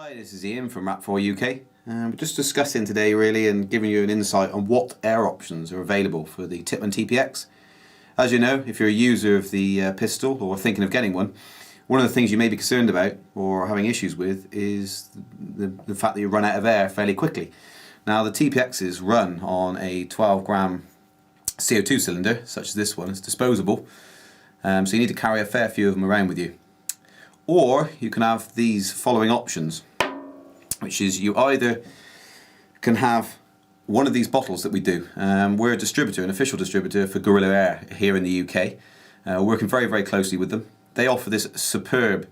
Hi, this is Ian from Rap4 UK. We're just discussing today really and giving you an insight on what air options are available for the Tippmann TPX. As you know, if you're a user of the pistol or thinking of getting one of the things you may be concerned about or having issues with is the fact that you run out of air fairly quickly. Now the TPXs run on a 12 gram CO2 cylinder, such as this one. It's disposable, so you need to carry a fair few of them around with you. Or you can have these following options, which is you either can have one of these bottles that we do. We're a distributor, an official distributor for Guerrilla Air here in the UK, working very closely with them. They offer this superb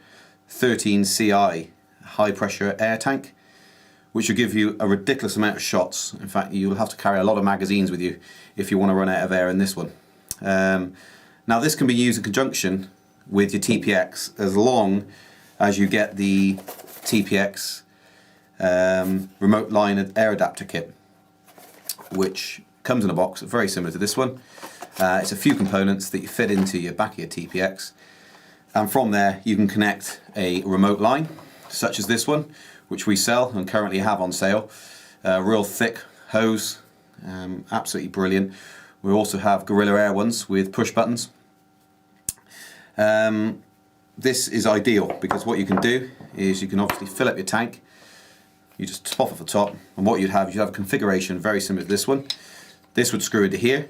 13 CI high pressure air tank, which will give you a ridiculous amount of shots. In fact, you'll have to carry a lot of magazines with you if you want to run out of air in this one. Now this can be used in conjunction with your TPX as long as you get the TPX remote line air adapter kit, which comes in a box very similar to this one. It's a few components that you fit into your back of your TPX, and from there you can connect a remote line such as this one, which we sell and currently have on sale. Real thick hose, absolutely brilliant. We also have Guerrilla Air ones with push buttons. This is ideal because what you can do is you can obviously fill up your tank. You just top off the top, and what you'd have is you'd have a configuration very similar to this one. This would screw into here.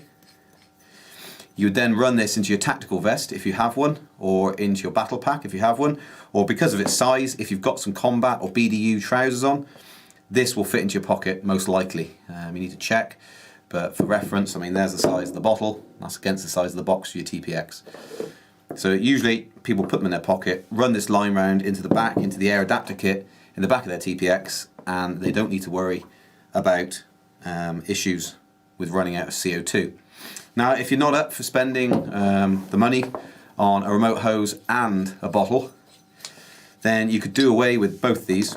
You would then run this into your tactical vest if you have one, or into your battle pack if you have one, or because of its size, if you've got some combat or BDU trousers on, this will fit into your pocket most likely. You need to check, but for reference, I mean, there's the size of the bottle, that's against the size of the box for your TPX. So usually people put them in their pocket, run this line round into the back, into the air adapter kit in the back of their TPX, and they don't need to worry about issues with running out of CO2. Now if you're not up for spending the money on a remote hose and a bottle, then you could do away with both these.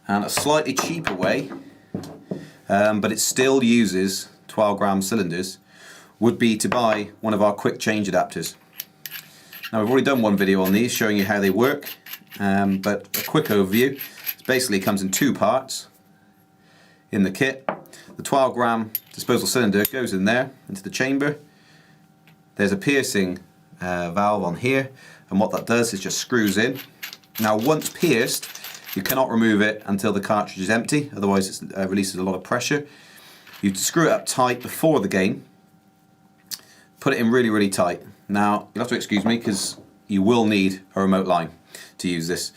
And a slightly cheaper way, but it still uses 12 gram cylinders, would be to buy one of our quick change adapters. Now we've already done one video on these showing you how they work, but a quick overview. It basically comes in two parts in the kit. The 12 gram disposable cylinder goes in there into the chamber. There's a piercing valve on here, and what that does is just screws in. Now once pierced, you cannot remove it until the cartridge is empty, otherwise it releases a lot of pressure. You screw it up tight before the game. Put it in really tight. Now you'll have to excuse me because you will need a remote line to use this,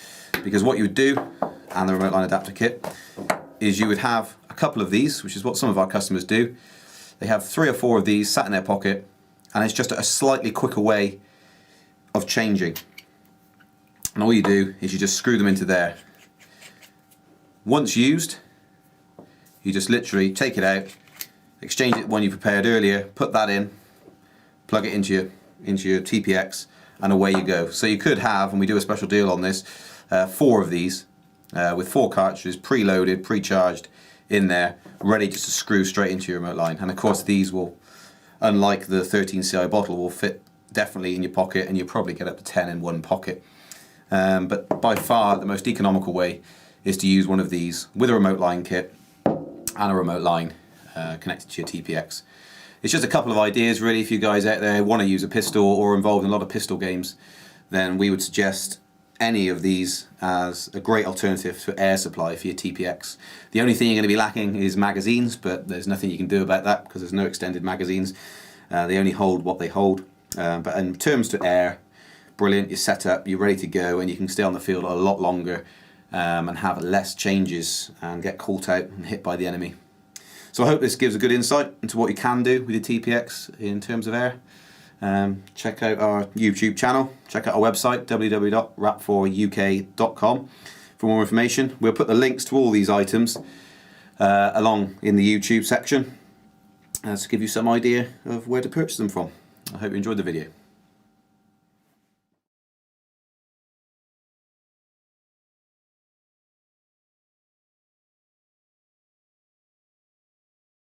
because what you would do, and the remote line adapter kit, is you would have a couple of these, which is what some of our customers do. They have 3 or 4 of these sat in their pocket, and it's just a slightly quicker way of changing. And all you do is you just screw them into there. Once used, you just literally take it out, exchange it one you prepared earlier, put that in, plug it into your TPX, and away you go. So you could have, and we do a special deal on this, 4 of these with 4 cartridges preloaded, pre-charged in there, ready just to screw straight into your remote line. And of course these will, unlike the 13 CI bottle, will fit definitely in your pocket, and you'll probably get up to 10 in one pocket. But by far the most economical way is to use one of these with a remote line kit and a remote line connected to your TPX. It's just a couple of ideas really. If you guys out there want to use a pistol or involved in a lot of pistol games, then we would suggest any of these as a great alternative to air supply for your TPX. The only thing you're going to be lacking is magazines, but there's nothing you can do about that because there's no extended magazines. They only hold what they hold. But in terms to air, brilliant. You're set up, you're ready to go, and you can stay on the field a lot longer and have less changes and get caught out and hit by the enemy. So I hope this gives a good insight into what you can do with your TPX in terms of air. Check out our YouTube channel, check out our website www.rap4uk.com for more information. We'll put the links to all these items along in the YouTube section to give you some idea of where to purchase them from. I hope you enjoyed the video.